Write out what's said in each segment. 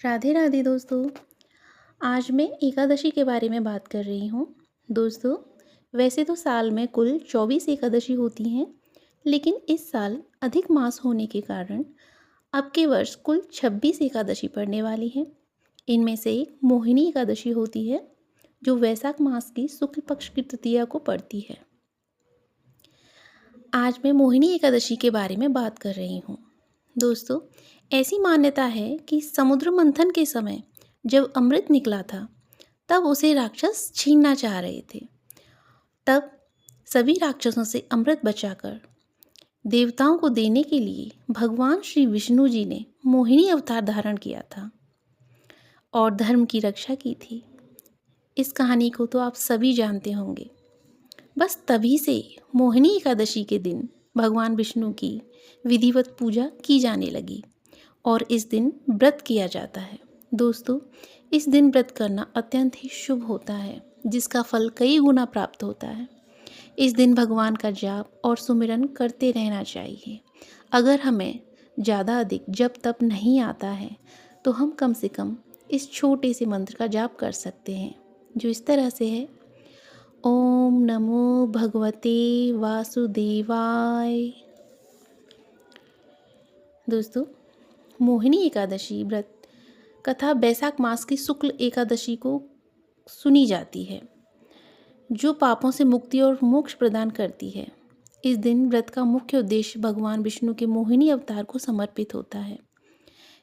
राधे राधे दोस्तों। आज मैं एकादशी के बारे में बात कर रही हूँ। दोस्तों, वैसे तो साल में कुल 24 एकादशी होती हैं, लेकिन इस साल अधिक मास होने के कारण अब के वर्ष कुल 26 एकादशी पड़ने वाली हैं। इनमें से एक मोहिनी एकादशी होती है, जो वैशाख मास की शुक्ल पक्ष की तृतीया को पड़ती है। आज मैं मोहिनी एकादशी के बारे में बात कर रही हूँ। दोस्तों, ऐसी मान्यता है कि समुद्र मंथन के समय जब अमृत निकला था, तब उसे राक्षस छीनना चाह रहे थे। तब सभी राक्षसों से अमृत बचाकर देवताओं को देने के लिए भगवान श्री विष्णु जी ने मोहिनी अवतार धारण किया था और धर्म की रक्षा की थी। इस कहानी को तो आप सभी जानते होंगे। बस तभी से मोहिनी एकादशी के दिन भगवान विष्णु की विधिवत पूजा की जाने लगी और इस दिन व्रत किया जाता है। दोस्तों, इस दिन व्रत करना अत्यंत ही शुभ होता है, जिसका फल कई गुना प्राप्त होता है। इस दिन भगवान का जाप और सुमिरन करते रहना चाहिए। अगर हमें ज़्यादा अधिक जप तप नहीं आता है, तो हम कम से कम इस छोटे से मंत्र का जाप कर सकते हैं, जो इस तरह से है: ओम नमो भगवते वासुदेवाय। दोस्तों, मोहिनी एकादशी व्रत कथा वैशाख मास की शुक्ल एकादशी को सुनी जाती है, जो पापों से मुक्ति और मोक्ष प्रदान करती है। इस दिन व्रत का मुख्य उद्देश्य भगवान विष्णु के मोहिनी अवतार को समर्पित होता है।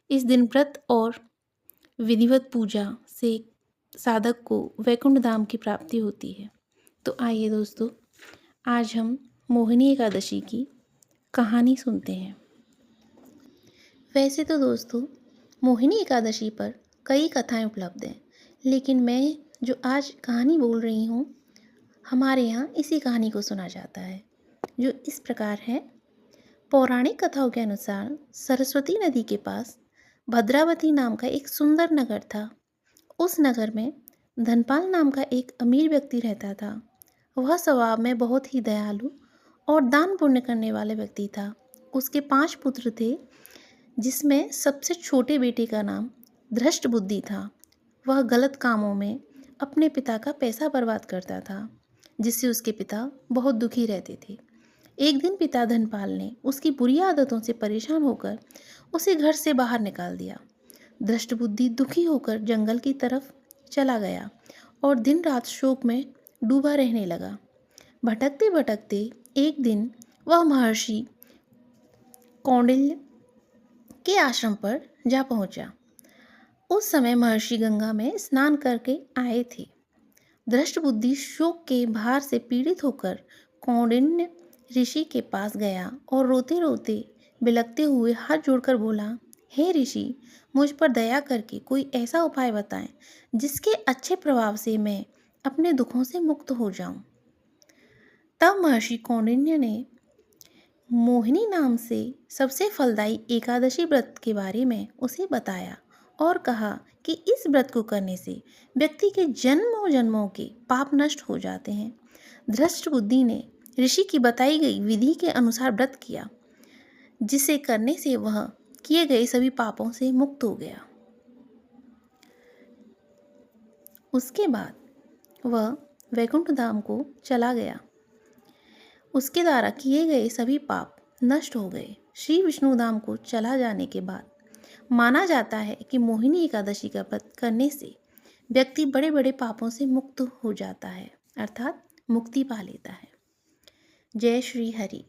इस दिन व्रत और विधिवत पूजा से साधक को वैकुंठ धाम की प्राप्ति होती है। तो आइए दोस्तों, आज हम मोहिनी एकादशी की कहानी सुनते हैं। वैसे तो दोस्तों, मोहिनी एकादशी पर कई कथाएं उपलब्ध हैं, लेकिन मैं जो आज कहानी बोल रही हूँ, हमारे यहाँ इसी कहानी को सुना जाता है, जो इस प्रकार है। पौराणिक कथाओं के अनुसार सरस्वती नदी के पास भद्रावती नाम का एक सुंदर नगर था। उस नगर में धनपाल नाम का एक अमीर व्यक्ति रहता था। वह स्वभाव में बहुत ही दयालु और दान पुण्य करने वाले व्यक्ति था। उसके 5 पुत्र थे, जिसमें सबसे छोटे बेटे का नाम धृष्ट बुद्धि था। वह गलत कामों में अपने पिता का पैसा बर्बाद करता था, जिससे उसके पिता बहुत दुखी रहते थे। एक दिन पिता धनपाल ने उसकी बुरी आदतों से परेशान होकर उसे घर से बाहर निकाल दिया। धृष्ट बुद्धि दुखी होकर जंगल की तरफ चला गया और दिन रात शोक में डूबा रहने लगा। भटकते भटकते एक दिन वह महर्षि कौंडिल्य के आश्रम पर जा पहुंचा। उस समय महर्षि गंगा में स्नान करके आए थे। धृष्ट बुद्धि शोक के भार से पीड़ित होकर कौंडिन्य ऋषि के पास गया और रोते रोते बिलखते हुए हाथ जोड़कर बोला, हे ऋषि, मुझ पर दया करके कोई ऐसा उपाय बताएं जिसके अच्छे प्रभाव से मैं अपने दुखों से मुक्त हो जाऊं। तब महर्षि कौंडिन्य ने मोहिनी नाम से सबसे फलदायी एकादशी व्रत के बारे में उसे बताया और कहा कि इस व्रत को करने से व्यक्ति के जन्मों जन्मों के पाप नष्ट हो जाते हैं। धृष्ट बुद्धि ने ऋषि की बताई गई विधि के अनुसार व्रत किया, जिसे करने से वह किए गए सभी पापों से मुक्त हो गया। उसके बाद वह वैकुंठ धाम को चला गया। उसके द्वारा किए गए सभी पाप नष्ट हो गए। श्री विष्णु धाम को चला जाने के बाद माना जाता है कि मोहिनी एकादशी का व्रत करने से व्यक्ति बड़े बड़े पापों से मुक्त हो जाता है, अर्थात मुक्ति पा लेता है। जय श्री हरि।